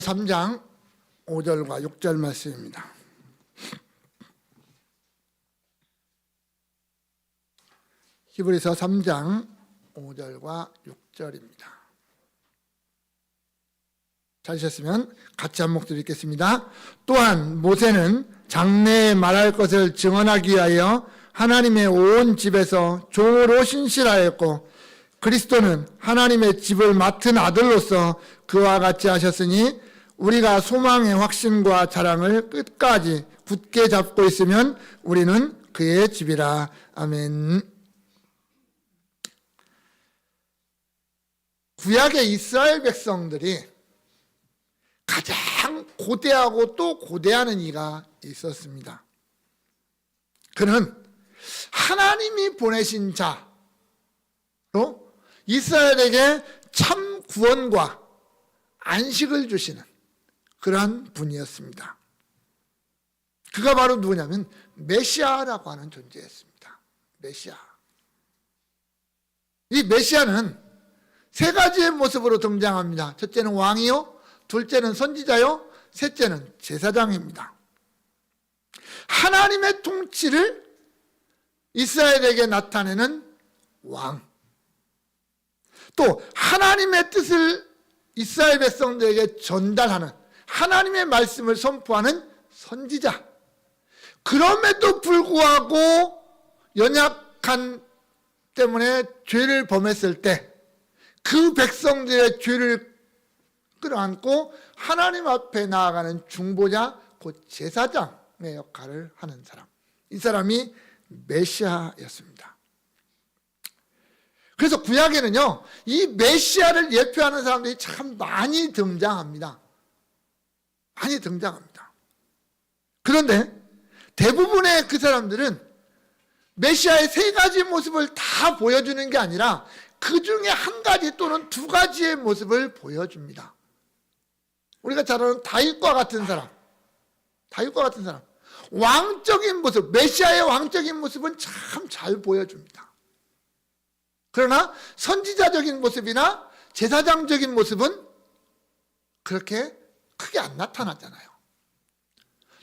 3장 5절과 6절 말씀입니다. 히브리서 3장 5절과 6절입니다. 찾으셨으면 같이 한 목소리 읽겠습니다. 또한 모세는 장래에 말할 것을 증언하기 위하여 하나님의 온 집에서 종으로 신실하였고 그리스도는 하나님의 집을 맡은 아들로서 그와 같이 하셨으니 우리가 소망의 확신과 자랑을 끝까지 굳게 잡고 있으면 우리는 그의 집이라. 아멘. 구약의 이스라엘 백성들이 가장 고대하고 또 고대하는 이가 있었습니다. 그는 하나님이 보내신 자로 이스라엘에게 참 구원과 안식을 주시는 그러한 분이었습니다. 그가 바로 누구냐면 메시아라고 하는 존재였습니다. 메시아. 이 메시아는 세 가지의 모습으로 등장합니다. 첫째는 왕이요, 둘째는 선지자요, 셋째는 제사장입니다. 하나님의 통치를 이스라엘에게 나타내는 왕, 또 하나님의 뜻을 이스라엘 백성들에게 전달하는 하나님의 말씀을 선포하는 선지자. 그럼에도 불구하고 연약한 때문에 죄를 범했을 때 그 백성들의 죄를 끌어안고 하나님 앞에 나아가는 중보자, 곧 제사장의 역할을 하는 사람. 이 사람이 메시아였습니다. 그래서 구약에는요, 이 메시아를 예표하는 사람들이 참 많이 등장합니다. 많이 등장합니다. 그런데 대부분의 그 사람들은 메시아의 세 가지 모습을 다 보여주는 게 아니라 그 중에 한 가지 또는 두 가지의 모습을 보여줍니다. 우리가 잘 아는 다윗과 같은 사람, 왕적인 모습, 메시아의 왕적인 모습은 참 잘 보여줍니다. 그러나 선지자적인 모습이나 제사장적인 모습은 그렇게 크게 안 나타나잖아요.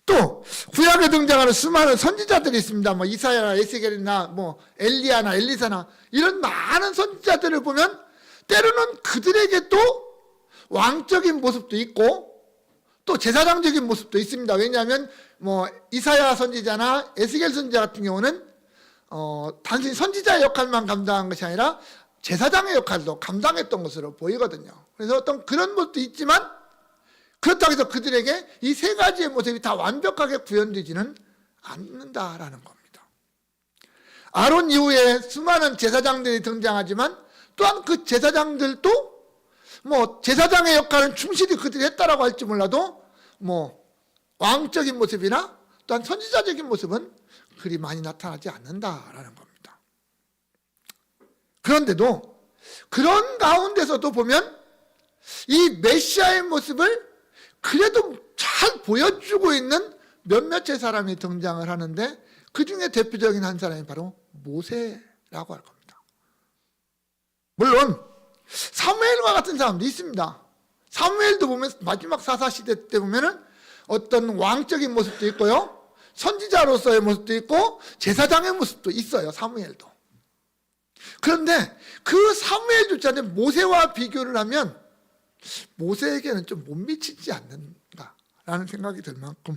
또 구약에 등장하는 수많은 선지자들이 있습니다. 뭐 이사야나 에스겔이나 뭐 엘리야나 엘리사나 이런 많은 선지자들을 보면 때로는 그들에게 또 왕적인 모습도 있고 또 제사장적인 모습도 있습니다. 왜냐하면 뭐 이사야 선지자나 에스겔 선지자 같은 경우는 단순히 선지자의 역할만 감당한 것이 아니라 제사장의 역할도 감당했던 것으로 보이거든요. 그래서 어떤 그런 모습도 있지만 그렇다고 해서 그들에게 이 세 가지의 모습이 다 완벽하게 구현되지는 않는다라는 겁니다. 아론 이후에 수많은 제사장들이 등장하지만 또한 그 제사장들도 뭐 제사장의 역할은 충실히 그들이 했다라고 할지 몰라도 뭐 왕적인 모습이나 또한 선지자적인 모습은 그리 많이 나타나지 않는다라는 겁니다. 그런데도 그런 가운데서도 보면 이 메시아의 모습을 그래도 잘 보여주고 있는 몇몇의 사람이 등장을 하는데 그 중에 대표적인 한 사람이 바로 모세라고 할 겁니다. 물론 사무엘과 같은 사람도 있습니다. 사무엘도 보면 마지막 사사시대 때 보면은 어떤 왕적인 모습도 있고요, 선지자로서의 모습도 있고 제사장의 모습도 있어요. 사무엘도. 그런데 그 사무엘조차 모세와 비교를 하면 모세에게는 좀 못 미치지 않는가라는 생각이 들 만큼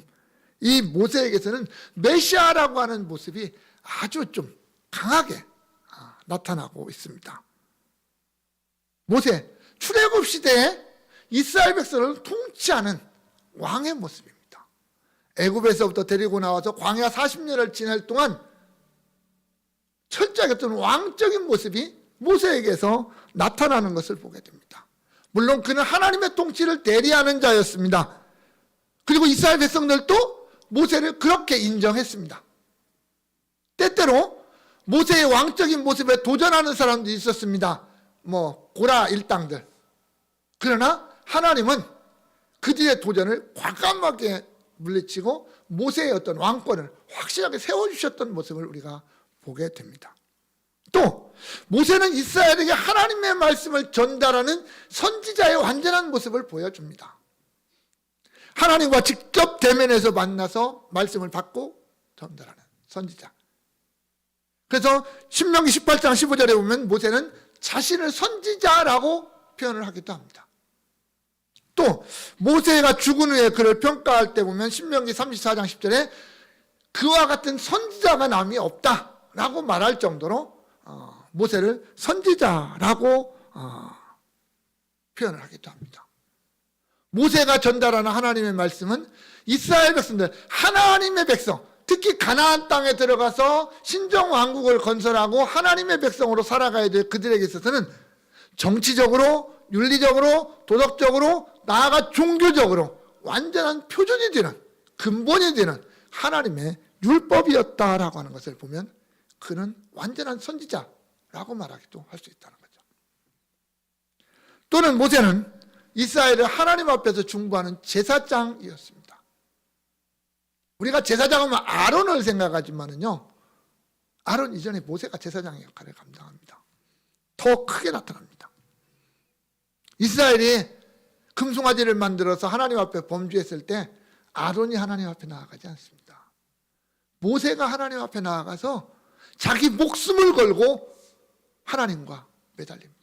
이 모세에게서는 메시아라고 하는 모습이 아주 좀 강하게 나타나고 있습니다. 모세, 출애굽 시대에 이스라엘 백성을 통치하는 왕의 모습입니다. 애굽에서부터 데리고 나와서 광야 40년을 지낼 동안 철저하게 어떤 왕적인 모습이 모세에게서 나타나는 것을 보게 됩니다. 물론 그는 하나님의 통치를 대리하는 자였습니다. 그리고 이스라엘 백성들도 모세를 그렇게 인정했습니다. 때때로 모세의 왕적인 모습에 도전하는 사람도 있었습니다. 뭐 고라 일당들. 그러나 하나님은 그들의 도전을 과감하게 물리치고 모세의 어떤 왕권을 확실하게 세워주셨던 모습을 우리가 보게 됩니다. 또 모세는 이스라엘에게 하나님의 말씀을 전달하는 선지자의 완전한 모습을 보여줍니다. 하나님과 직접 대면해서 만나서 말씀을 받고 전달하는 선지자. 그래서 신명기 18장 15절에 보면 모세는 자신을 선지자라고 표현을 하기도 합니다. 또 모세가 죽은 후에 그를 평가할 때 보면 신명기 34장 10절에 그와 같은 선지자가 남이 없다라고 말할 정도로 모세를 선지자라고 표현을 하기도 합니다. 모세가 전달하는 하나님의 말씀은 이스라엘 백성들, 하나님의 백성, 특히 가나안 땅에 들어가서 신정왕국을 건설하고 하나님의 백성으로 살아가야 될 그들에게 있어서는 정치적으로, 윤리적으로, 도덕적으로, 나아가 종교적으로 완전한 표준이 되는, 근본이 되는 하나님의 율법이었다라고 하는 것을 보면 그는 완전한 선지자라고 말하기도 할 수 있다는 거죠. 또는 모세는 이스라엘을 하나님 앞에서 중보하는 제사장이었습니다. 우리가 제사장 하면 아론을 생각하지만은요, 아론 이전에 모세가 제사장의 역할을 감당합니다. 더 크게 나타납니다. 이스라엘이 금송아지를 만들어서 하나님 앞에 범죄했을 때 아론이 하나님 앞에 나아가지 않습니다. 모세가 하나님 앞에 나아가서 자기 목숨을 걸고 하나님과 매달립니다.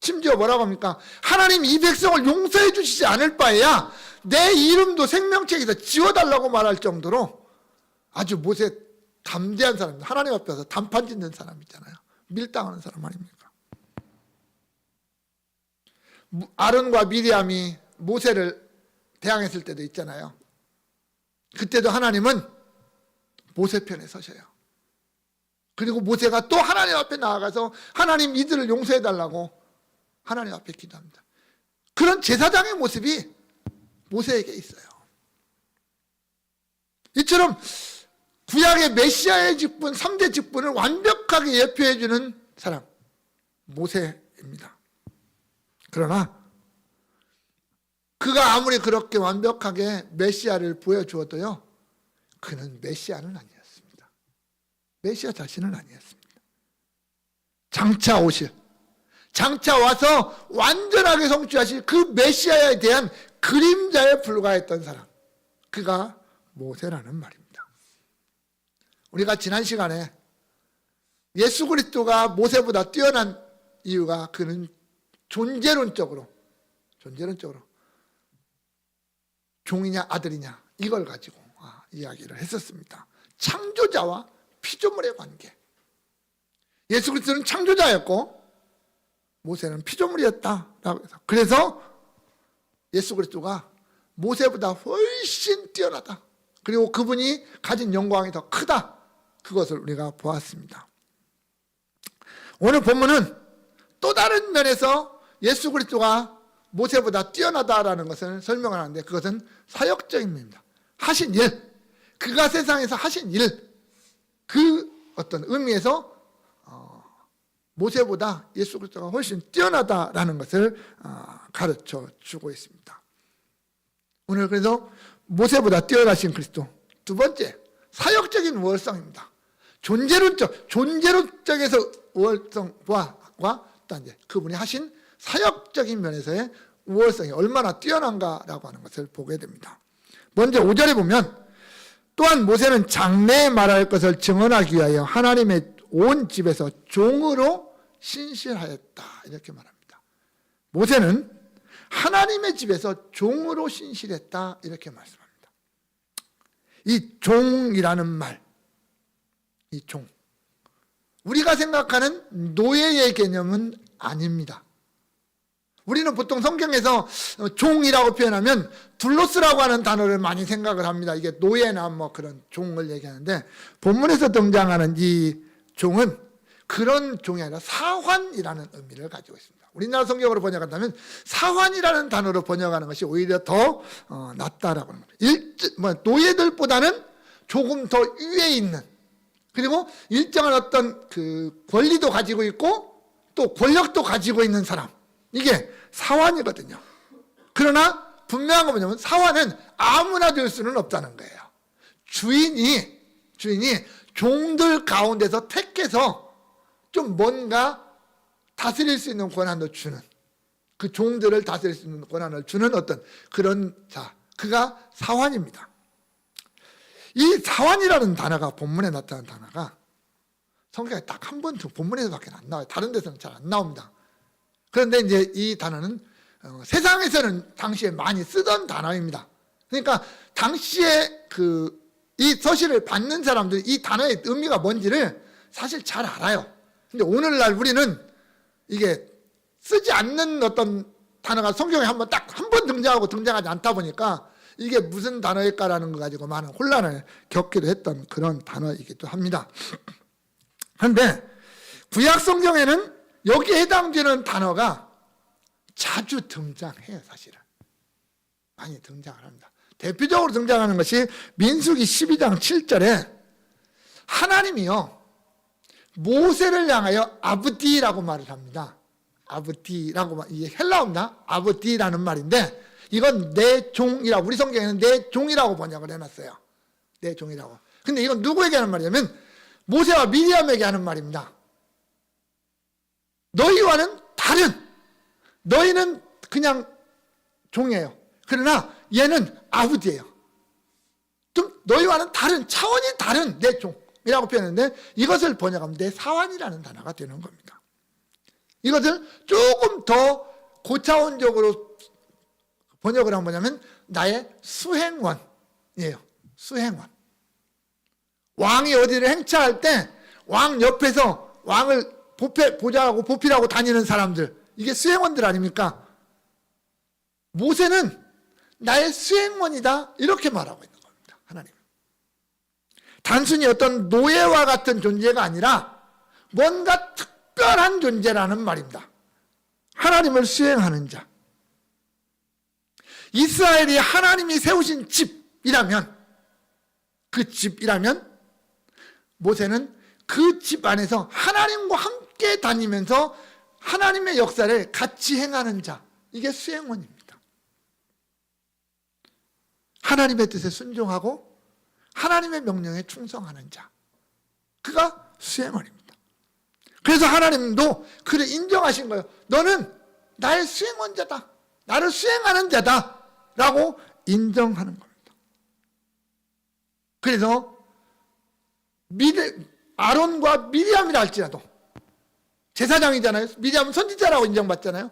심지어 뭐라고 합니까? 하나님 이 백성을 용서해 주시지 않을 바에야 내 이름도 생명책에서 지워달라고 말할 정도로 아주 모세 담대한 사람입니다. 하나님 앞에서 단판 짓는 사람 있잖아요. 밀당하는 사람 아닙니까? 아론과 미리암이 모세를 대항했을 때도 있잖아요. 그때도 하나님은 모세 편에 서셔요. 그리고 모세가 또 하나님 앞에 나아가서 하나님 이들을 용서해달라고 하나님 앞에 기도합니다. 그런 제사장의 모습이 모세에게 있어요. 이처럼 구약의 메시아의 직분, 3대 직분을 완벽하게 예표해주는 사람, 모세입니다. 그러나 그가 아무리 그렇게 완벽하게 메시아를 보여주어도요, 그는 메시아는 아니었습니다. 메시아 자신은 아니었습니다. 장차 오실, 장차 와서 완전하게 성취하실 그 메시아에 대한 그림자에 불과했던 사람, 그가 모세라는 말입니다. 우리가 지난 시간에 예수 그리스도가 모세보다 뛰어난 이유가 그는 존재론적으로 종이냐 아들이냐 이걸 가지고 이야기를 했었습니다. 창조자와 피조물의 관계. 예수 그리스도는 창조자였고 모세는 피조물이었다라고 해서, 그래서 예수 그리스도가 모세보다 훨씬 뛰어나다. 그리고 그분이 가진 영광이 더 크다. 그것을 우리가 보았습니다. 오늘 본문은 또 다른 면에서 예수 그리스도가 모세보다 뛰어나다라는 것을 설명하는데, 그것은 사역적인 면입니다. 하신 일, 그가 세상에서 하신 일, 그 어떤 의미에서 모세보다 예수 그리스도가 훨씬 뛰어나다라는 것을 가르쳐 주고 있습니다. 오늘 그래서 모세보다 뛰어나신 그리스도, 두 번째 사역적인 우월성입니다. 존재론적에서 우월성과 또 이제 그분이 하신 사역적인 면에서의 우월성이 얼마나 뛰어난가라고 하는 것을 보게 됩니다. 먼저 5절에 보면, 또한 모세는 장래에 말할 것을 증언하기 위하여 하나님의 온 집에서 종으로 신실하였다, 이렇게 말합니다. 모세는 하나님의 집에서 종으로 신실했다, 이렇게 말씀합니다. 이 종이라는 말, 이 종, 우리가 생각하는 노예의 개념은 아닙니다. 우리는 보통 성경에서 종이라고 표현하면 둘로스라고 하는 단어를 많이 생각을 합니다. 이게 노예나 뭐 그런 종을 얘기하는데, 본문에서 등장하는 이 종은 그런 종이 아니라 사환이라는 의미를 가지고 있습니다. 우리나라 성경으로 번역한다면 사환이라는 단어로 번역하는 것이 오히려 더 낫다라고 하는 겁니다. 노예들보다는 조금 더 위에 있는, 그리고 일정한 어떤 그 권리도 가지고 있고 또 권력도 가지고 있는 사람, 이게 사환이거든요. 그러나 분명한 건 뭐냐면 사환은 아무나 될 수는 없다는 거예요. 주인이 종들 가운데서 택해서 좀 뭔가 다스릴 수 있는 권한도 주는, 그 종들을 다스릴 수 있는 권한을 주는 어떤 그런 자, 그가 사환입니다. 이 사환이라는 단어가 본문에 나타난 단어가 성경에 딱 한 번 본문에서밖에 안 나와요. 다른 데서는 잘 안 나옵니다. 그런데 이제 이 단어는 세상에서는 당시에 많이 쓰던 단어입니다. 그러니까 당시에 이 서신을 받는 사람들이 이 단어의 의미가 뭔지를 사실 잘 알아요. 근데 오늘날 우리는 이게 쓰지 않는 어떤 단어가 성경에 한 번 등장하고 등장하지 않다 보니까 이게 무슨 단어일까라는 거 가지고 많은 혼란을 겪기도 했던 그런 단어이기도 합니다. 그런데 구약 성경에는 여기에 해당되는 단어가 자주 등장해요. 사실은 많이 등장을 합니다. 대표적으로 등장하는 것이 민수기 12장 7절에 하나님이요 모세를 향하여 아브디라고 말을 합니다. 아브디라고, 이게 헬라어입니다. 아브디라는 말인데 이건 내 종이라고, 우리 성경에는 내 종이라고 번역을 해놨어요. 내 종이라고. 근데 이건 누구에게 하는 말이냐면 모세와 미리암에게 하는 말입니다. 너희와는 다른, 너희는 그냥 종이에요. 그러나 얘는 아버지예요. 좀 너희와는 다른, 차원이 다른 내 종이라고 표현했는데 이것을 번역하면 내 사환이라는 단어가 되는 겁니다. 이것을 조금 더 고차원적으로 번역을 하면 뭐냐면 나의 수행원이에요. 수행원. 왕이 어디를 행차할 때 왕 옆에서 왕을 보좌하고 보필하고 다니는 사람들, 이게 수행원들 아닙니까? 모세는 나의 수행원이다 이렇게 말하고 있는 겁니다. 하나님. 단순히 어떤 노예와 같은 존재가 아니라 뭔가 특별한 존재라는 말입니다. 하나님을 수행하는 자. 이스라엘이 하나님이 세우신 집이라면, 그 집이라면 모세는 그 집 안에서 하나님과 함께 다니면서 하나님의 역사를 같이 행하는 자, 이게 수행원입니다. 하나님의 뜻에 순종하고 하나님의 명령에 충성하는 자, 그가 수행원입니다. 그래서 하나님도 그를 인정하신 거예요. 너는 나의 수행원자다, 나를 수행하는 자다 라고 인정하는 겁니다. 그래서 아론과 미리암이라 할지라도, 제사장이잖아요. 미리암은 선지자라고 인정받잖아요.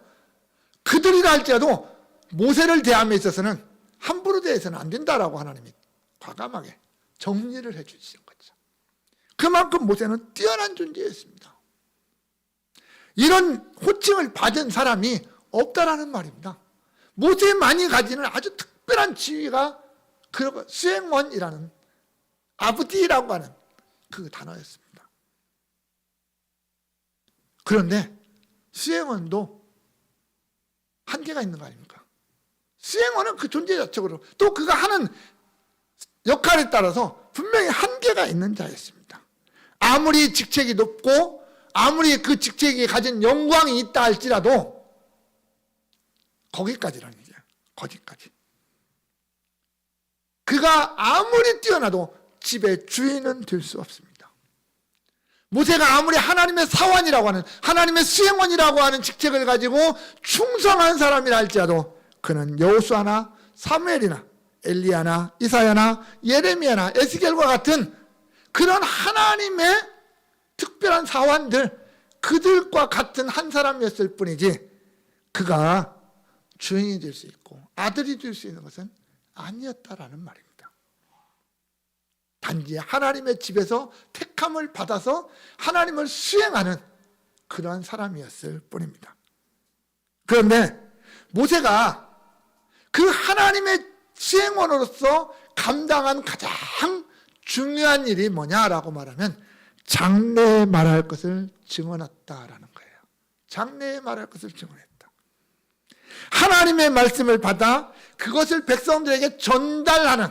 그들이라 할지라도 모세를 대함에 있어서는 함부로 대해서는 안 된다라고 하나님이 과감하게 정리를 해주시는 거죠. 그만큼 모세는 뛰어난 존재였습니다. 이런 호칭을 받은 사람이 없다라는 말입니다. 모세만이 가지는 아주 특별한 지위가 수행원이라는, 아브디라고 하는 그 단어였습니다. 그런데 수행원도 한계가 있는 거 아닙니까? 수행원은 그 존재 자체로 또 그가 하는 역할에 따라서 분명히 한계가 있는 자였습니다. 아무리 직책이 높고 아무리 그 직책이 가진 영광이 있다 할지라도 거기까지라는 얘기예요. 거기까지. 그가 아무리 뛰어나도 집의 주인은 될 수 없습니다. 모세가 아무리 하나님의 사환이라고 하는, 하나님의 수행원이라고 하는 직책을 가지고 충성한 사람이라 할지라도 그는 여호수아나 사무엘이나 엘리야나 이사야나 예레미야나 에스겔과 같은 그런 하나님의 특별한 사환들, 그들과 같은 한 사람이었을 뿐이지 그가 주인이 될 수 있고 아들이 될 수 있는 것은 아니었다라는 말입니다. 단지 하나님의 집에서 택함을 받아서 하나님을 수행하는 그러한 사람이었을 뿐입니다. 그런데 모세가 그 하나님의 수행원으로서 감당한 가장 중요한 일이 뭐냐라고 말하면 장래에 말할 것을 증언했다라는 거예요. 장래에 말할 것을 증언했다. 하나님의 말씀을 받아 그것을 백성들에게 전달하는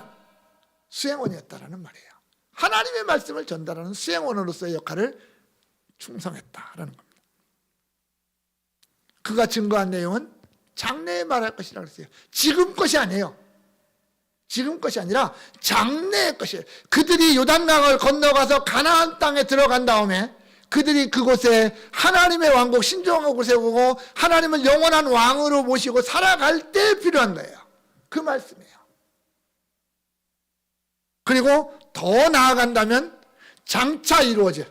수행원이었다라는 말이에요. 하나님의 말씀을 전달하는 수행원으로서의 역할을 충성했다라는 겁니다. 그가 증거한 내용은 장래에 말할 것이라고 했어요. 지금 것이 아니에요. 지금 것이 아니라 장래의 것이에요. 그들이 요단강을 건너가서 가나안 땅에 들어간 다음에 그들이 그곳에 하나님의 왕국 신정국을 세우고 하나님을 영원한 왕으로 모시고 살아갈 때 필요한 거예요. 그 말씀이에요. 그리고 더 나아간다면 장차 이루어질,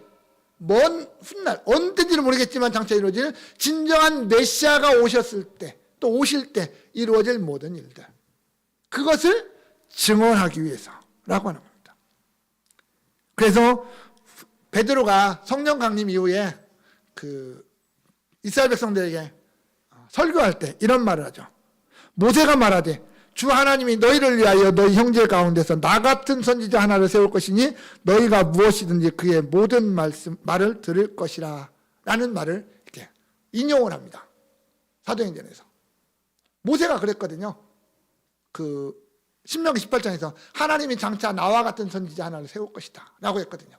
먼 훗날 언제인지는 모르겠지만 장차 이루어질 진정한 메시아가 오셨을 때, 또 오실 때 이루어질 모든 일들, 그것을 증언하기 위해서라고 하는 겁니다. 그래서 베드로가 성령 강림 이후에 그 이스라엘 백성들에게 설교할 때 이런 말을 하죠. 모세가 말하되 주 하나님이 너희를 위하여 너희 형제 가운데서 나 같은 선지자 하나를 세울 것이니 너희가 무엇이든지 그의 모든 말을 들을 것이라 라는 말을 이렇게 인용을 합니다. 사도행전에서. 모세가 그랬거든요. 그 신명기 18장에서 하나님이 장차 나와 같은 선지자 하나를 세울 것이다 라고 했거든요.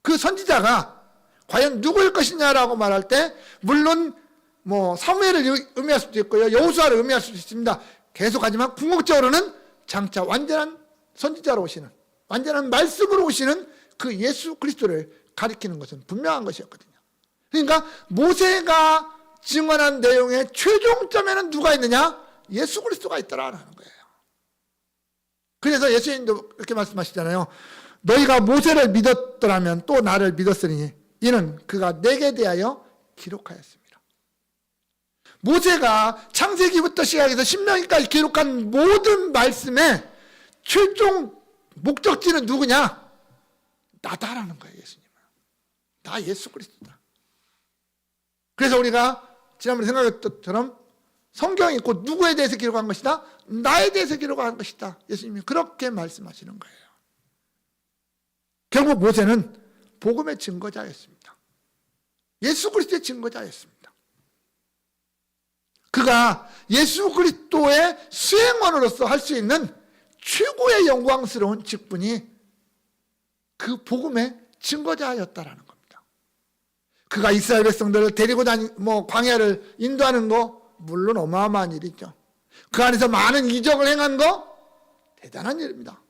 그 선지자가 과연 누구일 것이냐라고 말할 때 물론 뭐 사무엘을 의미할 수도 있고요, 여호수아를 의미할 수도 있습니다. 계속하지만 궁극적으로는 장차 완전한 선지자로 오시는, 완전한 말씀으로 오시는 그 예수 그리스도를 가리키는 것은 분명한 것이었거든요. 그러니까 모세가 증언한 내용의 최종점에는 누가 있느냐? 예수 그리스도가 있더라라는 거예요. 그래서 예수님도 이렇게 말씀하시잖아요. 너희가 모세를 믿었더라면 또 나를 믿었으니 이는 그가 내게 대하여 기록하였습니다. 모세가 창세기부터 시작해서 신명기까지 기록한 모든 말씀의 최종 목적지는 누구냐? 나다라는 거예요. 예수님은. 나 예수 그리스도다. 그래서 우리가 지난번에 생각했던 것처럼 성경이 곧 누구에 대해서 기록한 것이다? 나에 대해서 기록한 것이다. 예수님이 그렇게 말씀하시는 거예요. 결국 모세는 복음의 증거자였습니다. 예수 그리스도의 증거자였습니다. 그가 예수 그리스도의 수행원으로서 할 수 있는 최고의 영광스러운 직분이 그 복음의 증거자였다라는 겁니다. 그가 이스라엘 백성들을 데리고 광야를 인도하는 거 물론 어마어마한 일이죠. 그 안에서 많은 이적을 행한 거 대단한 일입니다.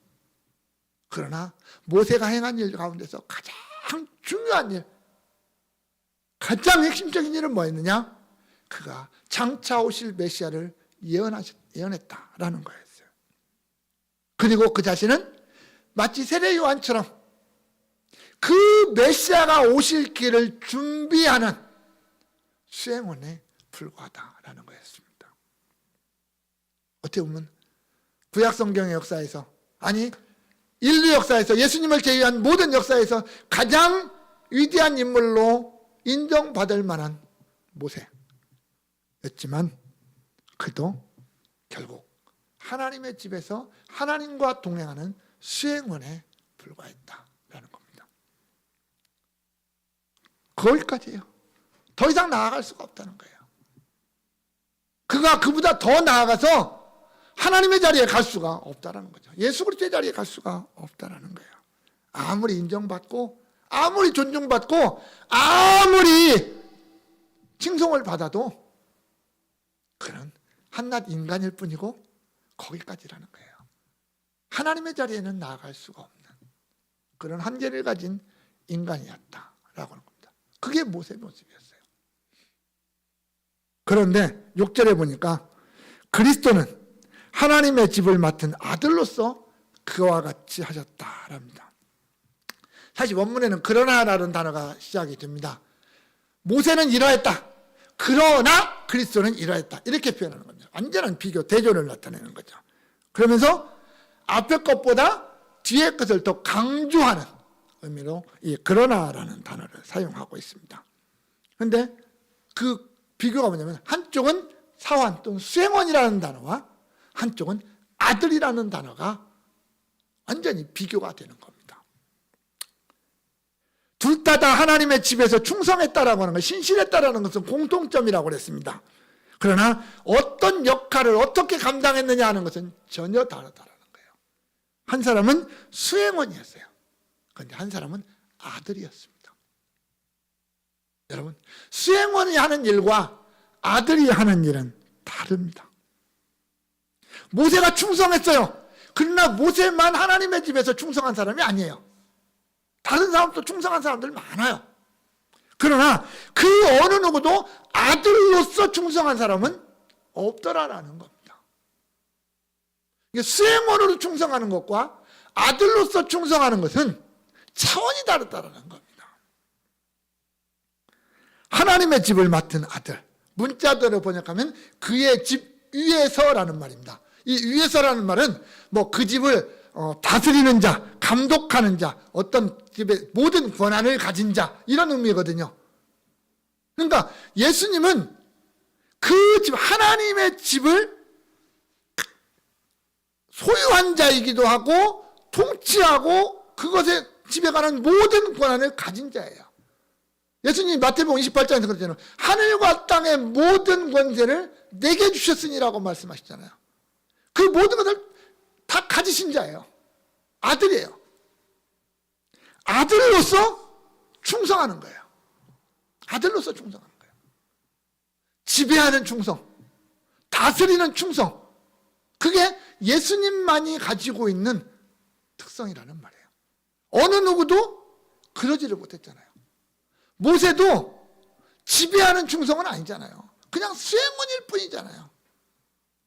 그러나 모세가 행한 일 가운데서 가장 중요한 일, 가장 핵심적인 일은 뭐였느냐? 그가 장차 오실 메시아를 예언했다라는 거였어요. 그리고 그 자신은 마치 세례 요한처럼 그 메시아가 오실 길을 준비하는 수행원에 불과하다라는 거였습니다. 어떻게 보면 구약 성경의 역사에서, 아니 인류 역사에서, 예수님을 제외한 모든 역사에서 가장 위대한 인물로 인정받을 만한 모세였지만 그도 결국 하나님의 집에서 하나님과 동행하는 수행원에 불과했다라는 겁니다. 거기까지예요. 더 이상 나아갈 수가 없다는 거예요. 그가 그보다 더 나아가서 하나님의 자리에 갈 수가 없다는 거죠. 예수 그리스도의 자리에 갈 수가 없다는 거예요. 아무리 인정받고 아무리 존중받고 아무리 칭송을 받아도 그는 한낱 인간일 뿐이고 거기까지라는 거예요. 하나님의 자리에는 나아갈 수가 없는 그런 한계를 가진 인간이었다라고 하는 겁니다. 그게 모세의 모습이었어요. 그런데 6절에 보니까 그리스도는 하나님의 집을 맡은 아들로서 그와 같이 하셨다랍니다. 사실 원문에는 그러나라는 단어가 시작이 됩니다. 모세는 이러했다. 그러나 그리스도는 이러했다. 이렇게 표현하는 겁니다. 완전한 비교, 대조를 나타내는 거죠. 그러면서 앞에 것보다 뒤에 것을 더 강조하는 의미로 이 그러나라는 단어를 사용하고 있습니다. 그런데 그 비교가 뭐냐면 한쪽은 사환 또는 수행원이라는 단어와 한쪽은 아들이라는 단어가 완전히 비교가 되는 겁니다. 둘 다 하나님의 집에서 충성했다라고 하는 것, 신실했다라는 것은 공통점이라고 그랬습니다. 그러나 어떤 역할을 어떻게 감당했느냐 하는 것은 전혀 다르다라는 거예요. 한 사람은 수행원이었어요. 그런데 한 사람은 아들이었습니다. 여러분, 수행원이 하는 일과 아들이 하는 일은 다릅니다. 모세가 충성했어요. 그러나 모세만 하나님의 집에서 충성한 사람이 아니에요. 다른 사람도 충성한 사람들 많아요. 그러나 그 어느 누구도 아들로서 충성한 사람은 없더라라는 겁니다. 이게 수행원으로 충성하는 것과 아들로서 충성하는 것은 차원이 다르다라는 겁니다. 하나님의 집을 맡은 아들, 문자대로 번역하면 그의 집 위에서라는 말입니다. 이 위에서라는 말은 뭐 그 집을 다스리는 자, 감독하는 자, 어떤 집의 모든 권한을 가진 자, 이런 의미거든요. 그러니까 예수님은 그 집, 하나님의 집을 소유한 자이기도 하고 통치하고 그것에 집에 관한 모든 권한을 가진 자예요. 예수님이 마태복음 28장에서 그랬잖아요. 하늘과 땅의 모든 권세를 내게 주셨으니라고 말씀하시잖아요. 그 모든 것을 다 가지신 자예요. 아들이에요. 아들로서 충성하는 거예요. 아들로서 충성하는 거예요. 지배하는 충성, 다스리는 충성, 그게 예수님만이 가지고 있는 특성이라는 말이에요. 어느 누구도 그러지를 못했잖아요. 모세도 지배하는 충성은 아니잖아요. 그냥 수행원일 뿐이잖아요.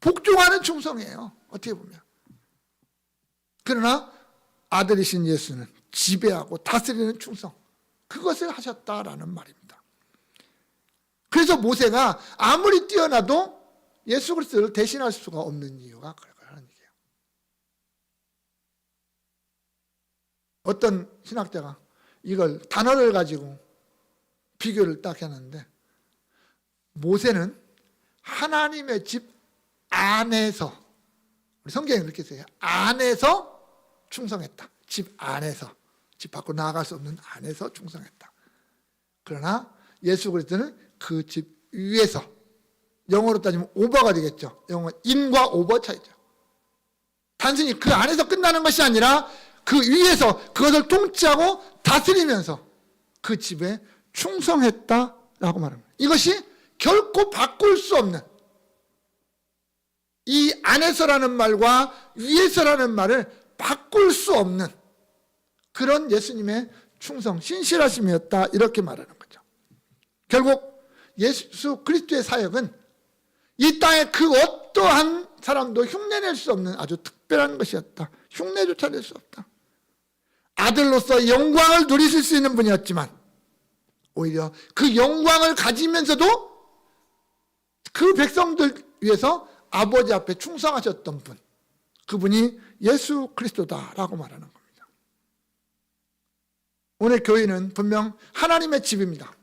복종하는 충성이에요. 어떻게 보면. 그러나 아들이신 예수는 지배하고 다스리는 충성, 그것을 하셨다라는 말입니다. 그래서 모세가 아무리 뛰어나도 예수 그리스도를 대신할 수가 없는 이유가 그런 얘기예요. 어떤 신학자가 이걸 단어를 가지고 비교를 딱 했는데, 모세는 하나님의 집 안에서, 우리 성경에 그렇게 써요. 안에서 충성했다. 집 안에서, 집 밖으로 나아갈 수 없는 안에서 충성했다. 그러나 예수 그리스도는 그 집 위에서, 영어로 따지면 오버가 되겠죠. 영어 인과 오버 차이죠. 단순히 그 안에서 끝나는 것이 아니라 그 위에서 그것을 통치하고 다스리면서 그 집에 충성했다라고 말합니다. 이것이 결코 바꿀 수 없는, 이 안에서라는 말과 위에서라는 말을 바꿀 수 없는 그런 예수님의 충성, 신실하심이었다, 이렇게 말하는 거죠. 결국 예수 그리스도의 사역은 이 땅의 그 어떠한 사람도 흉내낼 수 없는 아주 특별한 것이었다. 흉내조차 낼 수 없다. 아들로서 영광을 누리실 수 있는 분이었지만 오히려 그 영광을 가지면서도 그 백성들 위해서 아버지 앞에 충성하셨던 분, 그분이 예수 그리스도다라고 말하는 겁니다. 오늘 교회는 분명 하나님의 집입니다.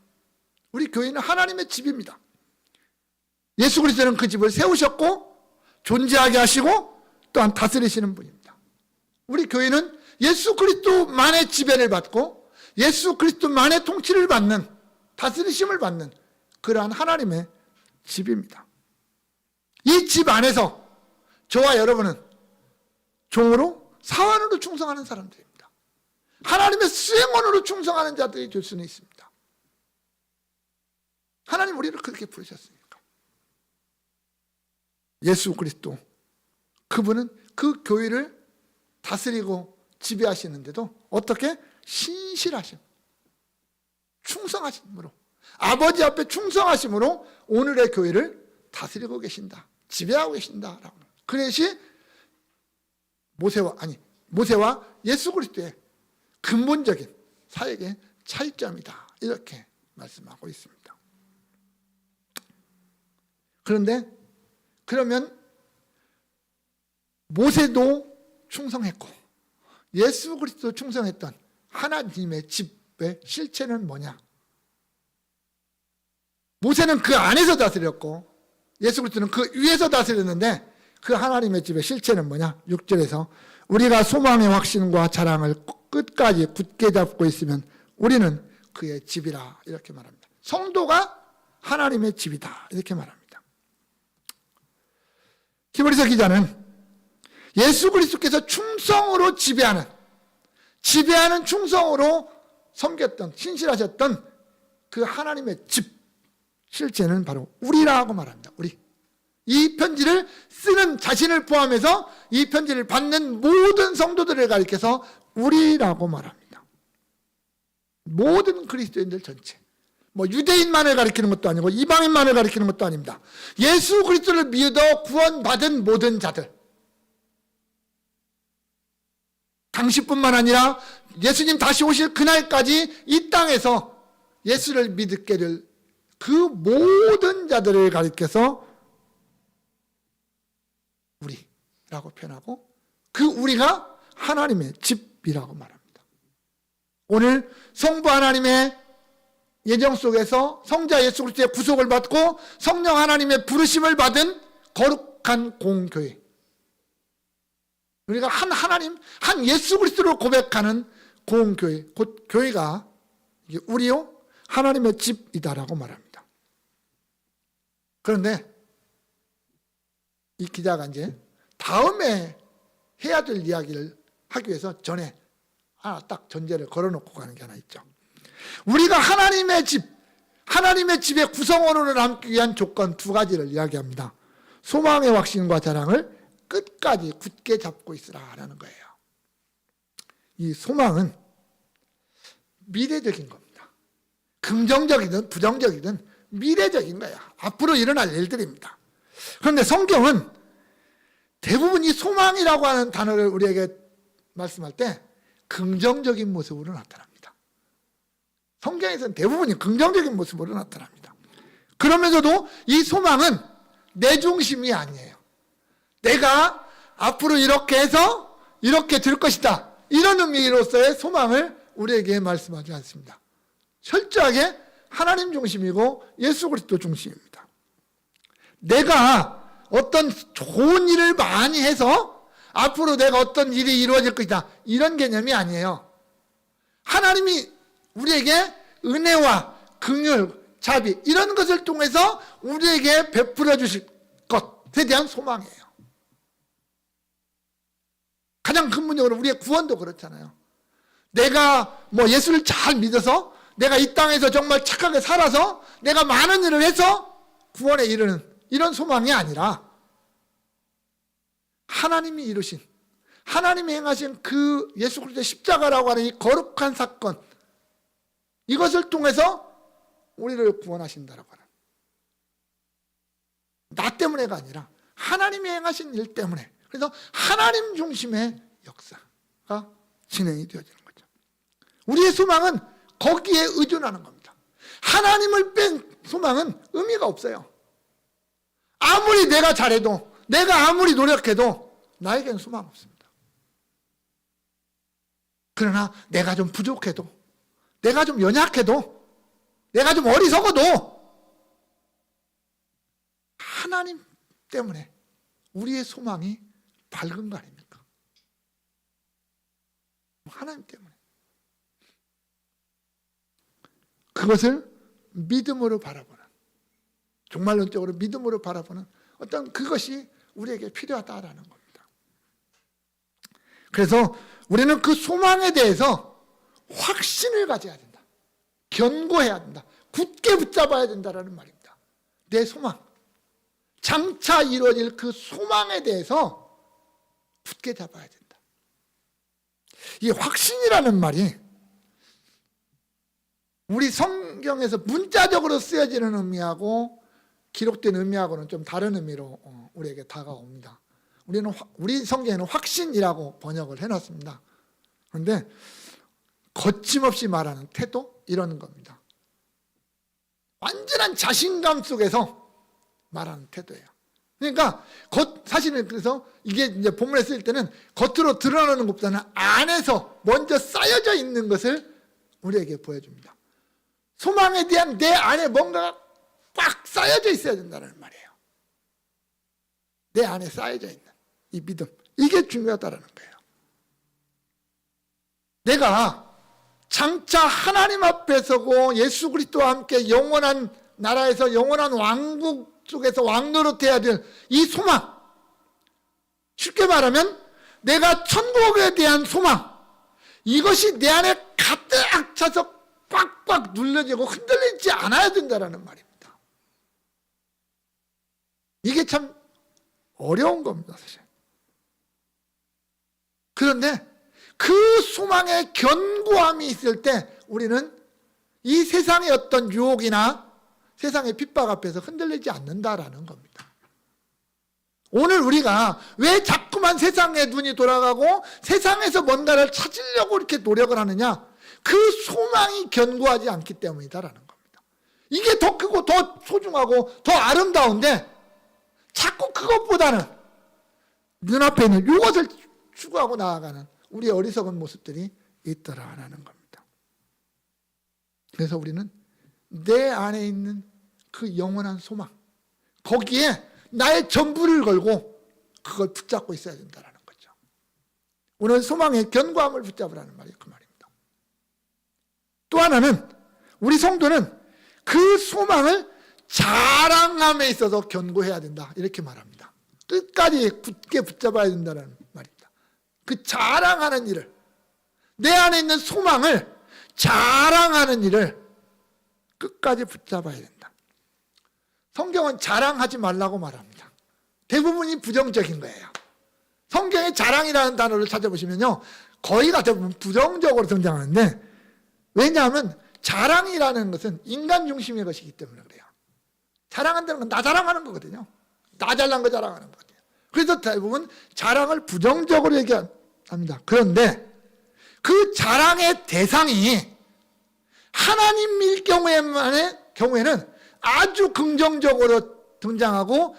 우리 교회는 하나님의 집입니다. 예수 그리스도는 그 집을 세우셨고 존재하게 하시고 또한 다스리시는 분입니다. 우리 교회는 예수 그리스도만의 지배를 받고 예수 그리스도만의 통치를 받는, 다스리심을 받는 그러한 하나님의 집입니다. 이 집 안에서 저와 여러분은 종으로, 사원으로 충성하는 사람들입니다. 하나님의 수행원으로 충성하는 자들이 될 수는 있습니다. 하나님 우리를 그렇게 부르셨으니까. 예수 그리스도, 그분은 그 교회를 다스리고 지배하시는데도 어떻게? 신실하심, 충성하심으로, 아버지 앞에 충성하심으로 오늘의 교회를 다스리고 계신다, 지배하고 계신다라고. 그것이 모세와 예수 그리스도의 근본적인 사역의 차이점이다, 이렇게 말씀하고 있습니다. 그런데 그러면 모세도 충성했고 예수 그리스도 충성했던 하나님의 집의 실체는 뭐냐? 모세는 그 안에서 다스렸고 예수 그리스도는 그 위에서 다스렸는데 그 하나님의 집의 실체는 뭐냐? 6절에서 우리가 소망의 확신과 자랑을 끝까지 굳게 잡고 있으면 우리는 그의 집이라, 이렇게 말합니다. 성도가 하나님의 집이다, 이렇게 말합니다. 히브리서 기자는 예수 그리스도께서 충성으로 지배하는 충성으로 섬겼던, 신실하셨던 그 하나님의 집 실체는 바로 우리라고 말합니다. 우리. 이 편지를 쓰는 자신을 포함해서 이 편지를 받는 모든 성도들을 가리켜서 우리라고 말합니다. 모든 그리스도인들 전체, 뭐 유대인만을 가리키는 것도 아니고 이방인만을 가리키는 것도 아닙니다. 예수 그리스도를 믿어 구원받은 모든 자들, 당시뿐만 아니라 예수님 다시 오실 그날까지 이 땅에서 예수를 믿게 될 그 모든 자들을 가리켜서 우리라고 표현하고, 그 우리가 하나님의 집이라고 말합니다. 오늘 성부 하나님의 예정 속에서 성자 예수 그리스도의 구속을 받고 성령 하나님의 부르심을 받은 거룩한 공교회, 우리가 한 하나님, 한 예수 그리스도를 고백하는 공교회, 곧 교회가 우리요 하나님의 집이다라고 말합니다. 그런데 이 기자가 이제 다음에 해야 될 이야기를 하기 위해서 전에 하나 딱 전제를 걸어놓고 가는 게 하나 있죠. 우리가 하나님의 집, 하나님의 집의 구성원으로 남기 위한 조건 두 가지를 이야기합니다. 소망의 확신과 자랑을 끝까지 굳게 잡고 있으라라는 거예요. 이 소망은 미래적인 겁니다. 긍정적이든 부정적이든 미래적인 거예요. 앞으로 일어날 일들입니다. 그런데 성경은 대부분 이 소망이라고 하는 단어를 우리에게 말씀할 때 긍정적인 모습으로 나타납니다. 성경에서는 대부분이 긍정적인 모습으로 나타납니다. 그러면서도 이 소망은 내 중심이 아니에요. 내가 앞으로 이렇게 해서 이렇게 될 것이다, 이런 의미로서의 소망을 우리에게 말씀하지 않습니다. 철저하게 하나님 중심이고 예수 그리스도 중심입니다. 내가 어떤 좋은 일을 많이 해서 앞으로 내가 어떤 일이 이루어질 것이다, 이런 개념이 아니에요. 하나님이 우리에게 은혜와 긍휼, 자비, 이런 것을 통해서 우리에게 베풀어 주실 것에 대한 소망이에요. 가장 근본적으로 우리의 구원도 그렇잖아요. 내가 뭐 예수를 잘 믿어서 내가 이 땅에서 정말 착하게 살아서 내가 많은 일을 해서 구원에 이르는 이런 소망이 아니라 하나님이 이루신, 하나님이 행하신 그 예수 그리스도의 십자가라고 하는 이 거룩한 사건, 이것을 통해서 우리를 구원하신다라고 하는, 나 때문에가 아니라 하나님이 행하신 일 때문에, 그래서 하나님 중심의 역사가 진행이 되어지는 거죠. 우리의 소망은 거기에 의존하는 겁니다. 하나님을 뺀 소망은 의미가 없어요. 아무리 내가 잘해도, 내가 아무리 노력해도 나에겐 소망 없습니다. 그러나 내가 좀 부족해도, 내가 좀 연약해도, 내가 좀 어리석어도 하나님 때문에 우리의 소망이 밝은 거 아닙니까? 하나님 때문에. 그것을 믿음으로 바라보는, 종말론적으로 믿음으로 바라보는 어떤 그것이 우리에게 필요하다라는 겁니다. 그래서 우리는 그 소망에 대해서 확신을 가져야 된다. 견고해야 된다. 굳게 붙잡아야 된다라는 말입니다. 내 소망, 장차 이루어질 그 소망에 대해서 굳게 잡아야 된다. 이 확신이라는 말이 우리 성경에서 문자적으로 쓰여지는 의미하고 기록된 의미하고는 좀 다른 의미로 우리에게 다가옵니다. 우리 성경에는 확신이라고 번역을 해놨습니다. 그런데 거침없이 말하는 태도, 이런 겁니다. 완전한 자신감 속에서 말하는 태도예요. 그러니까 사실은 그래서 이게 이제 본문에 쓰일 때는 겉으로 드러나는 것보다는 안에서 먼저 쌓여져 있는 것을 우리에게 보여줍니다. 소망에 대한 내 안에 뭔가가 꽉 쌓여져 있어야 된다는 말이에요. 내 안에 쌓여져 있는 이 믿음, 이게 중요하다는 거예요. 내가 장차 하나님 앞에 서고 예수 그리스도와 함께 영원한 나라에서 영원한 왕국 속에서 왕노릇해야 될 이 소망, 쉽게 말하면 내가 천국에 대한 소망, 이것이 내 안에 가득 차서 꽉꽉 눌러지고 흔들리지 않아야 된다는 말입니다. 이게 참 어려운 겁니다, 사실. 그런데 그 소망의 견고함이 있을 때 우리는 이 세상의 어떤 유혹이나 세상의 핍박 앞에서 흔들리지 않는다라는 겁니다. 오늘 우리가 왜 자꾸만 세상에 눈이 돌아가고 세상에서 뭔가를 찾으려고 이렇게 노력을 하느냐? 그 소망이 견고하지 않기 때문이다라는 겁니다. 이게 더 크고 더 소중하고 더 아름다운데 자꾸 그것보다는 눈앞에 있는 이것을 추구하고 나아가는 우리의 어리석은 모습들이 있더라라는 겁니다. 그래서 우리는 내 안에 있는 그 영원한 소망, 거기에 나의 전부를 걸고 그걸 붙잡고 있어야 된다는 거죠. 오늘 소망의 견고함을 붙잡으라는 말이 그 말입니다. 또 하나는 우리 성도는 그 소망을 자랑함에 있어서 견고해야 된다 이렇게 말합니다. 끝까지 굳게 붙잡아야 된다는 말입니다. 그 자랑하는 일을, 내 안에 있는 소망을 자랑하는 일을 끝까지 붙잡아야 된다. 성경은 자랑하지 말라고 말합니다. 대부분이 부정적인 거예요. 성경에 자랑이라는 단어를 찾아보시면요, 거의가 대부분 부정적으로 등장하는데, 왜냐하면 자랑이라는 것은 인간 중심의 것이기 때문에 그래요. 자랑한다는 건 나 자랑하는 거거든요. 나 잘난 거 자랑하는 거거든요. 그래서 대부분 자랑을 부정적으로 얘기합니다. 그런데 그 자랑의 대상이 하나님일 경우에는 아주 긍정적으로 등장하고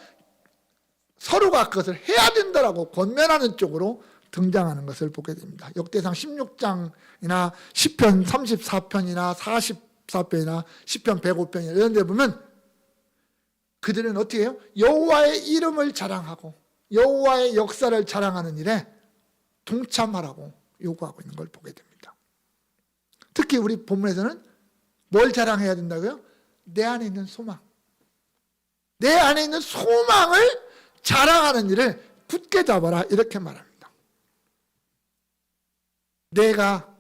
서로가 그것을 해야 된다라고 권면하는 쪽으로 등장하는 것을 보게 됩니다. 역대상 16장이나 시편 34편이나 44편이나 시편 105편이나 이런 데 보면 그들은 어떻게 해요? 여호와의 이름을 자랑하고 여호와의 역사를 자랑하는 일에 동참하라고 요구하고 있는 걸 보게 됩니다. 특히 우리 본문에서는 뭘 자랑해야 된다고요? 내 안에 있는 소망. 내 안에 있는 소망을 자랑하는 일을 굳게 잡아라 이렇게 말합니다. 내가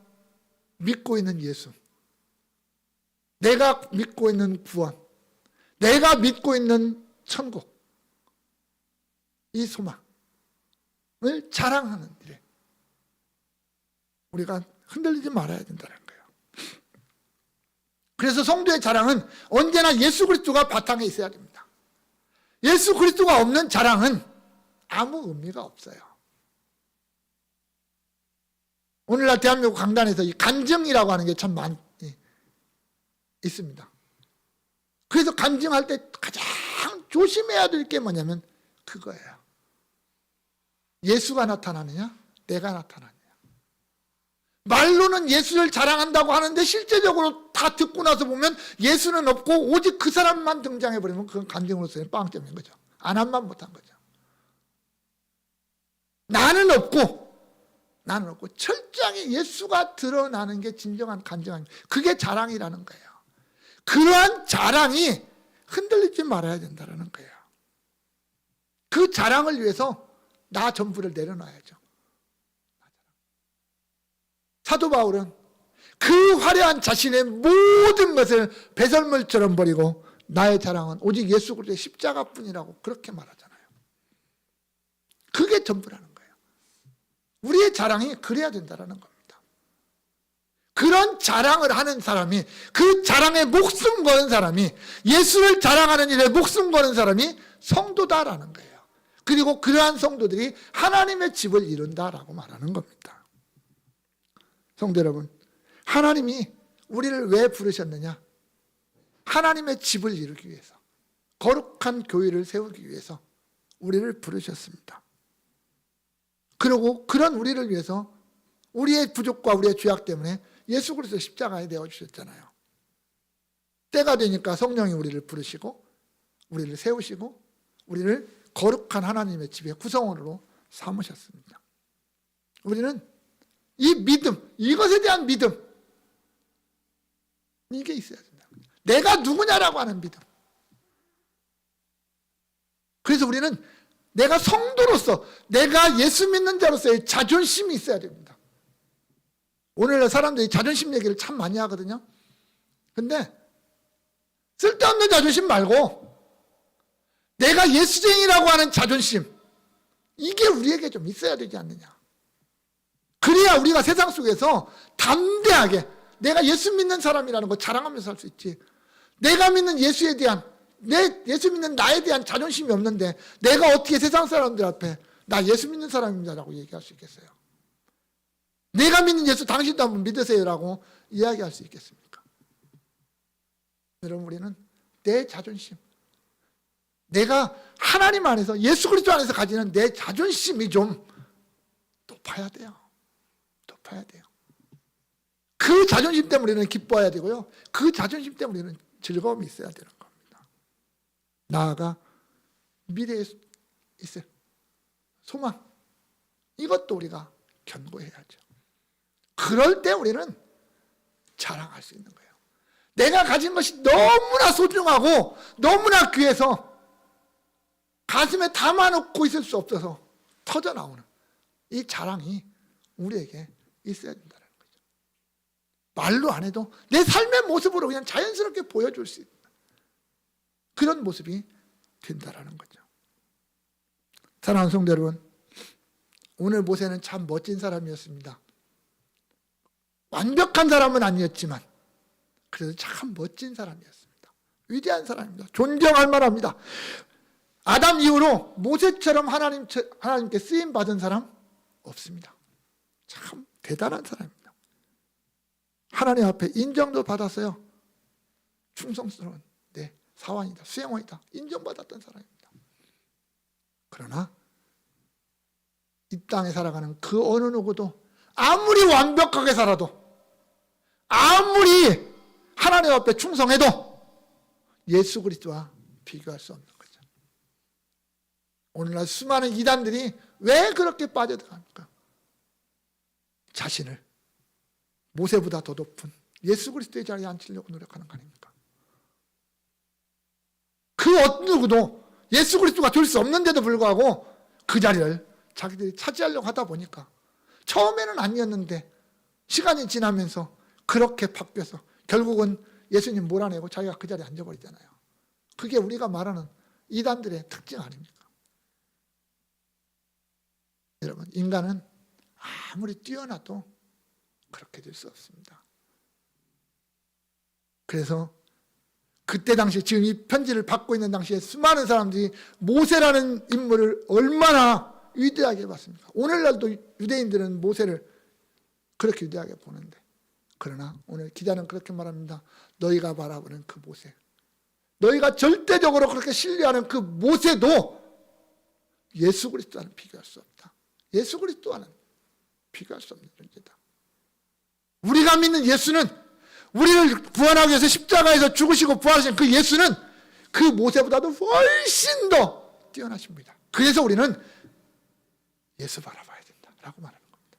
믿고 있는 예수, 내가 믿고 있는 구원, 내가 믿고 있는 천국, 이 소망을 자랑하는 일에 우리가 흔들리지 말아야 된다는 거예요. 그래서 성도의 자랑은 언제나 예수 그리스도가 바탕에 있어야 됩니다. 예수 그리스도가 없는 자랑은 아무 의미가 없어요. 오늘날 대한민국 강단에서 이 간증이라고 하는 게 참 많이 있습니다. 그래서 간증할 때 가장 조심해야 될 게 뭐냐면 그거예요. 예수가 나타나느냐, 내가 나타나느냐. 말로는 예수를 자랑한다고 하는데 실제적으로 다 듣고 나서 보면 예수는 없고 오직 그 사람만 등장해버리면 그건 간증으로서는 빵점인 거죠. 안 한만 못한 거죠. 나는 없고 철저하게 예수가 드러나는 게 진정한 간증입니다. 그게 자랑이라는 거예요. 그러한 자랑이 흔들리지 말아야 된다는 거예요. 그 자랑을 위해서 나 전부를 내려놔야죠. 사도 바울은 그 화려한 자신의 모든 것을 배설물처럼 버리고 나의 자랑은 오직 예수 그리스도의 십자가뿐이라고 그렇게 말하잖아요. 그게 전부라는 거예요. 우리의 자랑이 그래야 된다는 겁니다. 그런 자랑을 하는 사람이, 그 자랑에 목숨 거는 사람이, 예수를 자랑하는 일에 목숨 거는 사람이 성도다라는 거예요. 그리고 그러한 성도들이 하나님의 집을 이룬다라고 말하는 겁니다. 성도 여러분, 하나님이 우리를 왜 부르셨느냐? 하나님의 집을 이루기 위해서, 거룩한 교회를 세우기 위해서 우리를 부르셨습니다. 그리고 그런 우리를 위해서 우리의 부족과 우리의 죄악 때문에 예수 그리스도 십자가에 내어주셨잖아요. 때가 되니까 성령이 우리를 부르시고 우리를 세우시고 우리를 거룩한 하나님의 집의 구성원으로 삼으셨습니다. 우리는 이 믿음, 이것에 대한 믿음, 이게 있어야 된다. 내가 누구냐라고 하는 믿음. 그래서 우리는 내가 성도로서, 내가 예수 믿는 자로서의 자존심이 있어야 됩니다. 오늘날 사람들이 자존심 얘기를 참 많이 하거든요. 근데 쓸데없는 자존심 말고 내가 예수쟁이라고 하는 자존심, 이게 우리에게 좀 있어야 되지 않느냐. 그래야 우리가 세상 속에서 담대하게 내가 예수 믿는 사람이라는 거 자랑하면서 살 수 있지. 내가 믿는 예수에 대한, 예수 믿는 나에 대한 자존심이 없는데 내가 어떻게 세상 사람들 앞에 나 예수 믿는 사람입니다라고 얘기할 수 있겠어요? 내가 믿는 예수 당신도 한번 믿으세요라고 이야기할 수 있겠습니까? 여러분, 우리는 내 자존심, 내가 하나님 안에서 예수 그리스도 안에서 가지는 내 자존심이 좀 높아야 돼요. 높아야 돼요. 그 자존심 때문에 우리는 기뻐해야 되고요. 그 자존심 때문에 우리는 즐거움이 있어야 되는 겁니다. 나아가 미래에 있을 소망, 이것도 우리가 견고해야죠. 그럴 때 우리는 자랑할 수 있는 거예요. 내가 가진 것이 너무나 소중하고 너무나 귀해서 가슴에 담아놓고 있을 수 없어서 터져나오는 이 자랑이 우리에게 있어야 된다는 거죠. 말로 안 해도 내 삶의 모습으로 그냥 자연스럽게 보여줄 수 있는 그런 모습이 된다는 거죠. 사랑하는 성도 여러분, 오늘 모세는 참 멋진 사람이었습니다. 완벽한 사람은 아니었지만 그래도 참 멋진 사람이었습니다. 위대한 사람입니다. 존경할 만합니다. 아담 이후로 모세처럼 하나님께 쓰임받은 사람 없습니다. 참 대단한 사람입니다. 하나님 앞에 인정도 받았어요. 충성스러운 사원이다, 수행원이다 인정받았던 사람입니다. 그러나 이 땅에 살아가는 그 어느 누구도 아무리 완벽하게 살아도, 아무리 하나님 앞에 충성해도 예수 그리스도와 비교할 수 없는 거죠. 오늘날 수많은 이단들이 왜 그렇게 빠져들어갑니까? 자신을 모세보다 더 높은 예수 그리스도의 자리에 앉히려고 노력하는 거 아닙니까? 그 어느 누구도 예수 그리스도가 될 수 없는데도 불구하고 그 자리를 자기들이 차지하려고 하다 보니까 처음에는 아니었는데 시간이 지나면서 그렇게 바뀌어서 결국은 예수님 몰아내고 자기가 그 자리에 앉아버리잖아요. 그게 우리가 말하는 이단들의 특징 아닙니까? 여러분, 인간은 아무리 뛰어나도 그렇게 될 수 없습니다. 그래서 그때 당시, 지금 이 편지를 받고 있는 당시에 수많은 사람들이 모세라는 인물을 얼마나 위대하게 봤습니까? 오늘날도 유대인들은 모세를 그렇게 위대하게 보는데, 그러나 오늘 기자는 그렇게 말합니다. 너희가 바라보는 그 모세, 너희가 절대적으로 그렇게 신뢰하는 그 모세도 예수 그리스도와는 비교할 수 없다. 예수 그리스도와는 비교할 수 없는 존재다. 우리가 믿는 예수는, 우리를 구원하기 위해서 십자가에서 죽으시고 부활하신 그 예수는 그 모세보다도 훨씬 더 뛰어나십니다. 그래서 우리는 예수 바라봐야 된다라고 말하는 겁니다.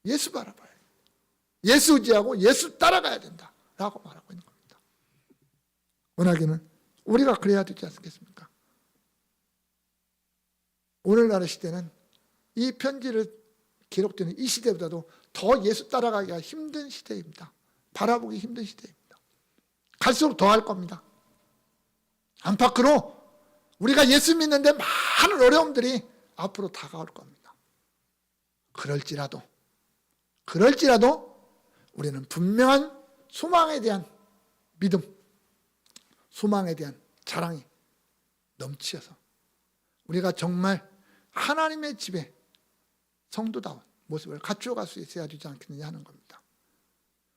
예수 바라봐야 된다. 예수 의지하고 예수 따라가야 된다라고 말하고 있는 겁니다. 원하기는 우리가 그래야 되지 않겠습니까? 오늘날의 시대는 이 편지를 기록되는 이 시대보다도 더 예수 따라가기가 힘든 시대입니다. 바라보기 힘든 시대입니다. 갈수록 더 할 겁니다. 안팎으로 우리가 예수 믿는데 많은 어려움들이 앞으로 다가올 겁니다. 그럴지라도 우리는 분명한 소망에 대한 믿음, 소망에 대한 자랑이 넘치어서 우리가 정말 하나님의 집에 성도다운 모습을 갖추어갈 수 있어야 되지 않겠느냐 하는 겁니다.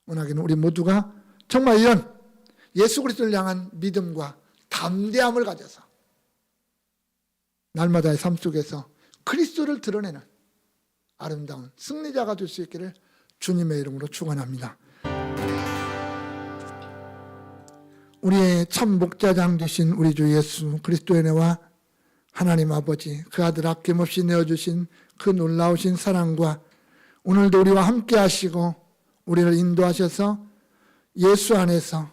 원하기는 우리 모두가 정말 이런 예수 그리스도를 향한 믿음과 담대함을 가져서 날마다의 삶 속에서 그리스도를 드러내는 아름다운 승리자가 될 수 있기를 주님의 이름으로 축원합니다. 우리의 참 목자장 되신 우리 주 예수 그리스도의 은혜와 하나님 아버지, 그 아들 아낌없이 내어주신 그 놀라우신 사랑과 오늘도 우리와 함께 하시고 우리를 인도하셔서 예수 안에서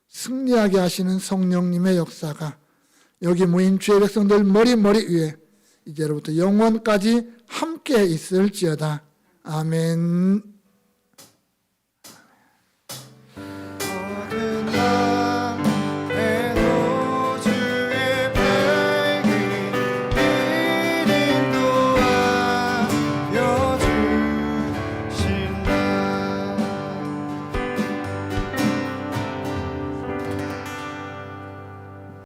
승리하게 하시는 성령님의 역사가 여기 모인 주의 백성들 머리 위에 이제로부터 영원까지 함께 있을지어다. 아멘.